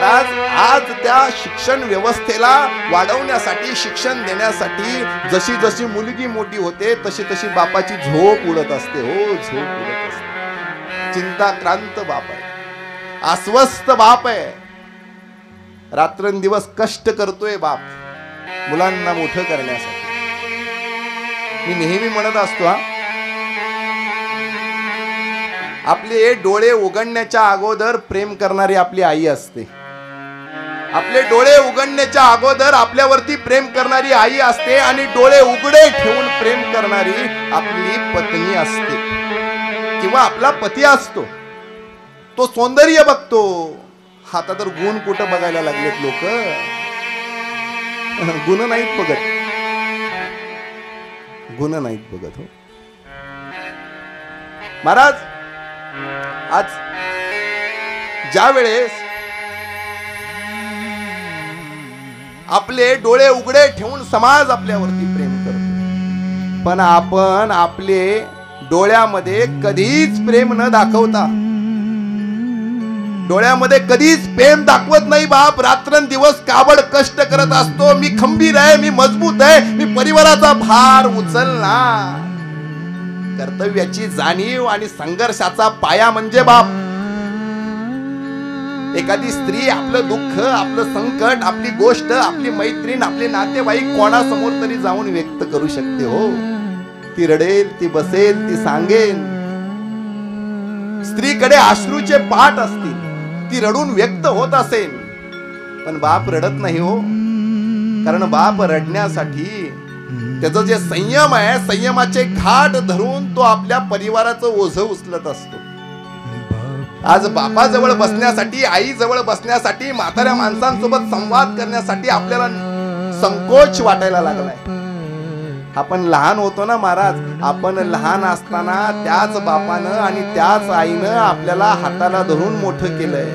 महाराज आज त्या शिक्षण व्यवस्थेला वाढवण्यासाठी, शिक्षण देण्यासाठी जशी जशी मुलगी मोठी होते तशी तशी बापाची झोप उडत असते. हो, झोप उडत असते. चिंताक्रांत बाप आहे, अस्वस्थ बाप आहे, रात्रंदिवस कष्ट करतोय बाप मुलांना मोठं करण्यासाठी. मी नेहमी म्हणत असतो, आपले डोळे उघडण्याच्या अगोदर प्रेम करणारी आपली आई असते. आपले डोळे उघडण्याच्या अगोदर आपल्यावरती प्रेम करणारी आई असते आणि डोळे उघडे ठेवून प्रेम करणारी आपली पत्नी असते किंवा आपला पती असतो. तो सौंदर्य बघतो. आता तर गुण कुठं बघायला लागलेत लोक, गुण नाहीत बघत, गुण नाहीत बघत. हो महाराज, आज ज्या वेळेस आपले डोळे उघडे ठेवून समाज आपल्यावरती प्रेम करतो, पण आपण आपले डोळ्यामध्ये कधीच प्रेम न दाखवता, डोळ्यामध्ये कधीच प्रेम दाखवत नाही बाप. रात्रंदिवस काबड कष्ट करत असतो. मी खंबीर आहे, मी मजबूत आहे, मी परिवाराचा भार उचलणार. कर्तव्याची जाणीव आणि संघर्षाचा पाया म्हणजे बाप. एखादी स्त्री आपलं दुःख, आपलं संकट, आपली गोष्ट, आपली मैत्रीण, आपले नातेवाईक कोणासमोर तरी जाऊन व्यक्त करू शकते. हो, ती रडेल, ती बसेल, ती सांगेल. स्त्रीकडे अश्रूचे पाठ असतील, ती रडून व्यक्त होत असेल, पण बाप रडत नाही. हो, कारण बाप रडण्यासाठी त्याचं जे संयम आहे, संयमाचे घाट धरून तो आपल्या परिवाराचं ओझं उचलत असतो. आज बापाजवळ बसण्यासाठी, आई जवळ बसण्यासाठी, म्हाताऱ्या माणसांसोबत संवाद करण्यासाठी आपल्याला संकोच वाटायला लागलाय. आपण लहान होतो ना महाराज, आपण लहान असताना त्याच बापानं आणि त्याच आईनं आपल्याला हाताला धरून मोठं केलंय.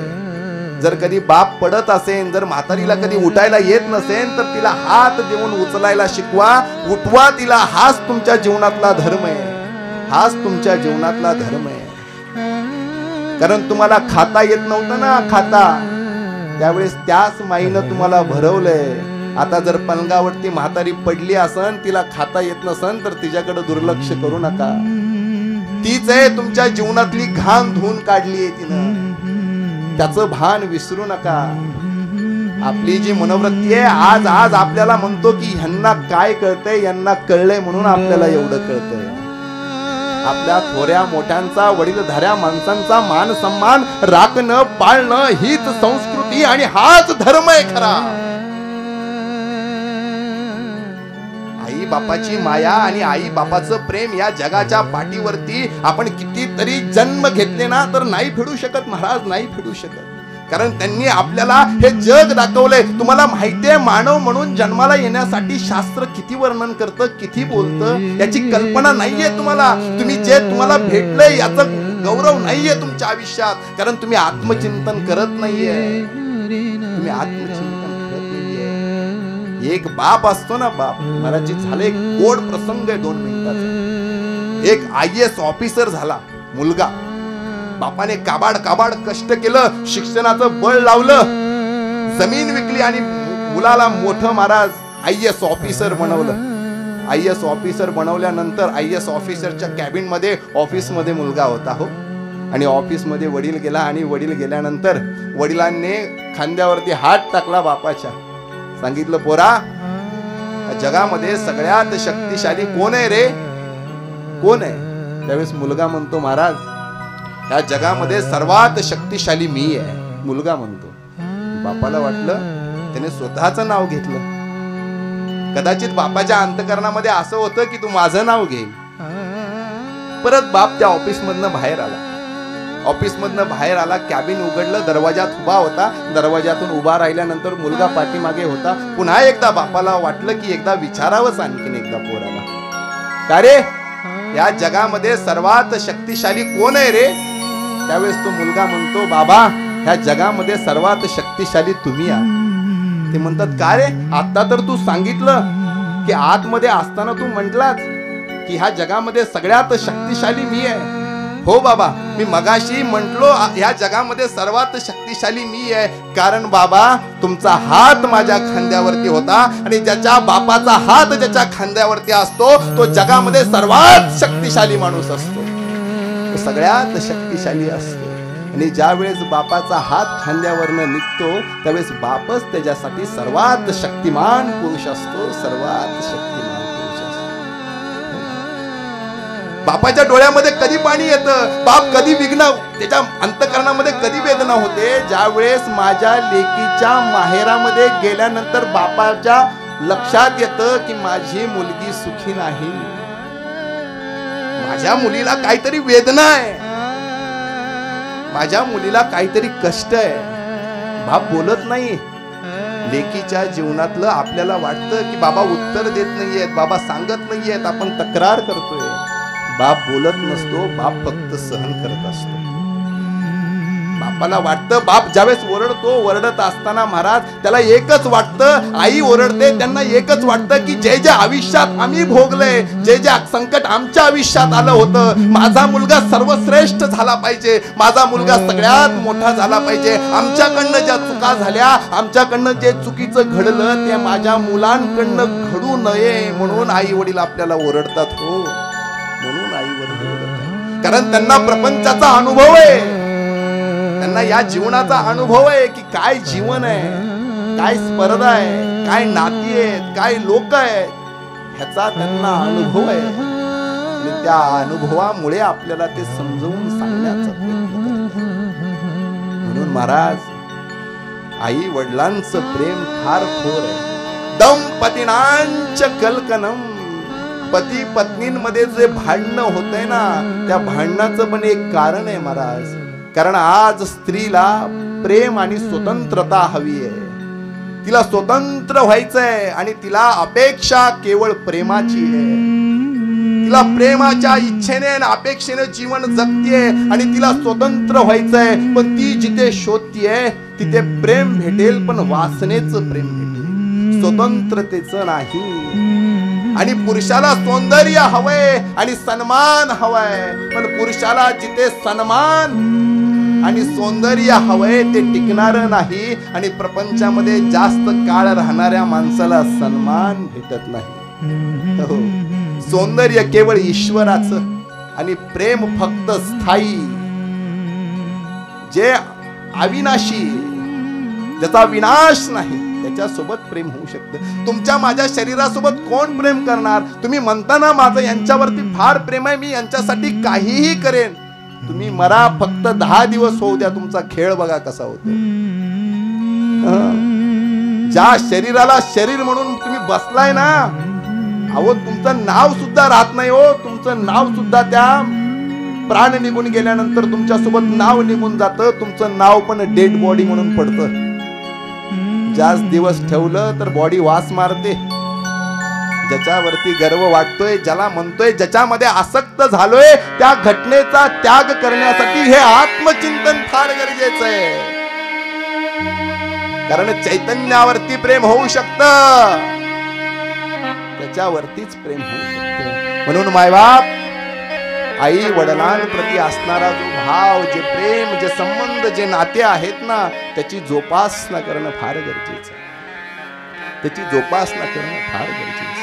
जर कधी बाप पडत असेल, जर म्हातारीला कधी उठायला येत नसेल, तर तिला हात देऊन उचलायला शिकवा, उठवा तिला. हाच तुमच्या जीवनातला धर्म आहे, हाच तुमच्या जीवनातला धर्म आहे. कारण तुम्हाला खाता येत नव्हतं ना, खाता त्यावेळेस त्याच माईनं तुम्हाला भरवलंय. आता जर पलंगावरती म्हातारी पडली असन, तिला खाता येत नसन, तर तिच्याकडे दुर्लक्ष करू नका. तीच आहे तुमच्या जीवनातली घाण धुवून काढली आहे तिनं, त्याचं भान विसरू नका. आपली जी मनोवृत्ती आहे, आज आज आपल्याला म्हणतो की ह्यांना काय कळतंय, यांना कळलंय म्हणून आपल्याला एवढं कळतंय. आपल्या थोड्या मोठ्यांचा, वडीलधाऱ्या माणसांचा मान सन्मान राखणं, पाळणं हीच संस्कृती आणि हाच धर्म आहे खरा. आई बापाची माया आणि आई बापाचं प्रेम या जगाच्या पाठीवरती आपण कितीतरी जन्म घेतले ना, तर नाही फेडू शकत महाराज, नाही फेडू शकत. कारण त्यांनी आपल्याला हे जग दाखवलंय. तुम्हाला माहितीये, मानव म्हणून जन्माला येण्यासाठी शास्त्र किती वर्णन करतं, किती बोलतं, याची कल्पना नाहीये तुम्हाला. तुम्ही जे तुम्हाला भेटलंय याचा गौरव नाहीये तुमच्या आयुष्यात, कारण तुम्ही आत्मचिंतन करत नाहीये. तुम्ही आत्मचिंतन करत नाहीये. एक बाप असतो ना, बाप महाराज, झालं एक गोड प्रसंग आहे 2 मिनिटाचा. एक IAS ऑफिसर झाला मुलगा. बापाने काबाड काबाड कष्ट केलं, शिक्षणाचं बळ लावलं, जमीन विकली आणि मुलाला मोठं महाराज IAS ऑफिसर बनवलं. IAS ऑफिसर बनवल्यानंतर IAS ऑफिसरच्या कॅबिन मध्ये, ऑफिस मध्ये मुलगा होता. हो, आणि ऑफिस मध्ये वडील गेला, आणि वडील गेल्यानंतर वडिलांनी खांद्यावरती हात टाकला बापाच्या. सांगितलं, पोरा, जगामध्ये सगळ्यात शक्तिशाली कोण आहे रे, कोण आहे? त्यावेळेस मुलगा म्हणतो, महाराज, या जगामध्ये सर्वात शक्तिशाली मी आहे. मुलगा म्हणतो. बापाला वाटलं त्याने स्वतःचं नाव घेतलं. कदाचित बापाच्या अंतकरणामध्ये असं होतं की तू माझं नाव घे. परत बाप त्या ऑफिस मधनं बाहेर आला. ऑफिस मधनं बाहेर आला, कॅबिन उघडलं, दरवाजात उभा होता. दरवाजातून उभा राहिल्यानंतर मुलगा पाठीमागे होता. पुन्हा एकदा बापाला वाटलं की एकदा विचारावंच आणखीन एकदा पोराला, का रे, या जगामध्ये सर्वात शक्तिशाली कोण आहे रे? त्यावेळेस तो मुलगा म्हणतो, बाबा, ह्या जगामध्ये सर्वात शक्तिशाली तुम्ही आहात. ते म्हणतात, का रे, आता तर तू सांगितलं की आतमध्ये असताना तू म्हटलास की ह्या जगामध्ये सगळ्यात शक्तिशाली मी आहे. हो बाबा, मी मगाशी म्हंटलो या जगामध्ये सर्वात शक्तिशाली मी आहे, कारण बाबा तुमचा हात माझ्या खांद्यावरती होता आणि ज्याच्या बापाचा हात ज्याच्या खांद्यावरती असतो तो जगामध्ये सर्वात शक्तिशाली माणूस असतो, तो सगळ्यात शक्तिशाली असतो. आणि ज्या वेळेस बापाचा हात खांद्यावरनं निघतो त्यावेळेस बापच त्याच्यासाठी सर्वात शक्तिमान पुरुष असतो, सर्वात शक्तिमान पुरुष असतो. बापाच्या डोळ्यामध्ये कधी पाणी येतं, बाप कधी विघ्न, त्याच्या अंतकरणामध्ये कधी वेदना होते, ज्या वेळेस माझ्या लेकीच्या माहेरामध्ये गेल्यानंतर बापाच्या लक्षात येतं की माझी मुलगी सुखी नाही, माझ्या मुलीला काहीतरी वेदना आहे, माझ्या मुलीला काहीतरी कष्ट आहे. बाप बोलत नाही. लेकीच्या जीवनातलं आपल्याला वाटतं की बाबा उत्तर देत नाहीयेत, बाबा सांगत नाहीयेत, आपण तक्रार करतोय. बाप बोलत नसतो, बाप फक्त सहन करत असतो. बापाला वाटतं, बाप ज्यावेळेस ओरडतो, ओरडत असताना महाराज त्याला एकच वाटतं, आई ओरडते त्यांना एकच वाटतं की जे जे आयुष्यात आम्ही भोगलंय, जे जे संकट आमच्या आयुष्यात आलं होतं, माझा मुलगा सर्वश्रेष्ठ झाला पाहिजे, माझा मुलगा सगळ्यात मोठा झाला पाहिजे, आमच्याकडनं ज्या चुका झाल्या, आमच्याकडनं जे चुकीचं घडलं ते माझ्या मुलांकडनं घडू नये म्हणून आई वडील आपल्याला ओरडतात. हो, म्हणून आई वडील ओरडतात, कारण त्यांना प्रपंचाचा अनुभव आहे, त्यांना या जीवनाचा अनुभव आहे की काय जीवन आहे, काय स्पर्धा आहे, काय नाती आहेत, काय लोक आहेत, ह्याचा त्यांना अनुभव आहे. आणि त्या अनुभवामुळे आपल्याला ते समजवून सांगण्याचा प्रयत्न करतात. म्हणून महाराज आई वडिलांचं प्रेम फार खोर आहे. दंपतीनांच कलकनम, पती पत्नींमध्ये जे भांडणं होतंय ना, त्या भांडणाचं पण एक कारण आहे महाराज, कारण आज स्त्रीला प्रेम आणि स्वतंत्रता हवी आहे, तिला स्वतंत्र व्हायचंय आणि तिला अपेक्षा केवळ प्रेमाची आहे. तिला प्रेमाच्या इच्छेने आणि अपेक्षेने जीवन जगतीये आणि तिला स्वतंत्र व्हायचंय, पण ती जिथे शोधतीये तिथे प्रेम भेटेल, पण वासनेचं प्रेम भेटेल, स्वतंत्रतेचं नाही. आणि पुरुषाला सौंदर्य हवंय आणि सन्मान हवाय, पण पुरुषाला जिथे सन्मान आणि सौंदर्य हवंय ते टिकणार नाही, आणि प्रपंचामध्ये जास्त काळ राहणाऱ्या माणसाला सन्मान भेटत नाही. हो, सौंदर्य केवळ ईश्वराचं आणि प्रेम फक्त स्थायी, जे अविनाशी, ज्याचा विनाश नाही, त्याच्यासोबत प्रेम होऊ शकतं. तुमच्या माझ्या शरीरासोबत कोण प्रेम करणार? तुम्ही म्हणता ना माझं यांच्यावरती फार प्रेम आहे, मी यांच्यासाठी काहीही करेन. तुम्ही मरा, फक्त 10 दिवस होऊ द्या, तुमचा खेळ बघा कसा होतो. ज्या शरीराला शरीर म्हणून तुम्ही बसलाय ना, अहो तुमचं नाव सुद्धा राहत नाही. हो, तुमचं नाव सुद्धा त्या प्राण निघून गेल्यानंतर तुमच्यासोबत नाव निघून जातं, तुमचं नाव पण डेड बॉडी म्हणून पडतं. जास्त दिवस ठेवलं तर बॉडी वास मारते. ज्याच्यावरती गर्व वाटतोय, ज्याला म्हणतोय, ज्याच्यामध्ये आसक्त झालोय, त्या घटनेचा त्याग करण्यासाठी हे आत्मचिंतन फार गरजेचं आहे. कारण चैतन्यावरती प्रेम होऊ शकतं, त्याच्यावरतीच प्रेम होऊ शकतं. म्हणून मायबाप, आई वडिलांप्रती असणारा जो भाव, जे प्रेम, जे संबंध, जे नाते आहेत ना, त्याची जोपासना करणं फार गरजेचं आहे. त्याची जोपासना करणं फार गरजेचं आहे.